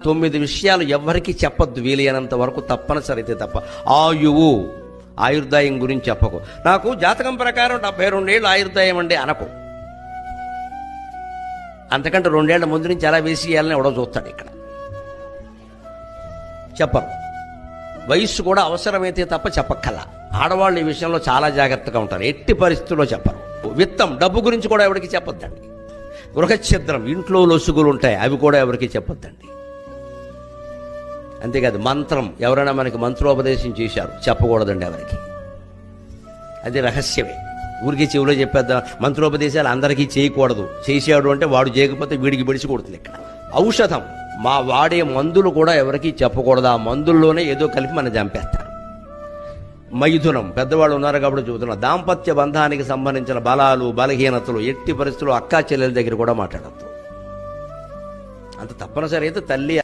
9 విషయాలు ఎవ్వరికీ చెప్పొద్దు, వీలైనంత వరకు తప్పనిసరి అయితే తప్ప. ఆయుర్దాయం గురించి చెప్పకు. నాకు జాతకం ప్రకారం 72 ఏళ్ళు ఆయుర్దాయం అండి అనకు. అంతకంటే 2 ఏళ్ల ముందు నుంచి అలా వేసేయాలని ఎవడో చూస్తాడు. ఇక్కడ చెప్పరు. వయస్సు కూడా అవసరమైతే తప్ప చెప్పక్కల్లా. ఆడవాళ్ళు ఈ విషయంలో చాలా జాగ్రత్తగా ఉంటారు, ఎట్టి పరిస్థితుల్లో చెప్పరు. విత్తం, డబ్బు గురించి కూడా ఎవరికి చెప్పొద్దండి. గృహఛిద్రం, ఇంట్లో లొసుగులు ఉంటాయి, అవి కూడా ఎవరికి చెప్పొద్దండి. అంతేకాదు మంత్రం, ఎవరైనా మనకి మంత్రోపదేశం చేశారు, చెప్పకూడదండి ఎవరికి. అది రహస్యమే. ఊరికి చెవిలో చెప్పేద్దాం. మంత్రోపదేశాలు అందరికీ చేయకూడదు. చేసాడు అంటే వాడు చేయకపోతే వీడికి బిడిచి కొడుతుంది. ఇక్కడ ఔషధం, మా వాడే మందులు కూడా ఎవరికి చెప్పకూడదు. ఆ మందుల్లోనే ఏదో కలిపి మనం చంపేస్తారు. మైథునం, పెద్దవాళ్ళు ఉన్నారు కాబట్టి చెబుతున్నా, దాంపత్య బంధానికి సంబంధించిన బలాలు బలహీనతలు ఎట్టి పరిస్థితుల్లో అక్కా చెల్లెల దగ్గర కూడా మాట్లాడద్దు. అంత తప్పనిసరి అయితే తల్లి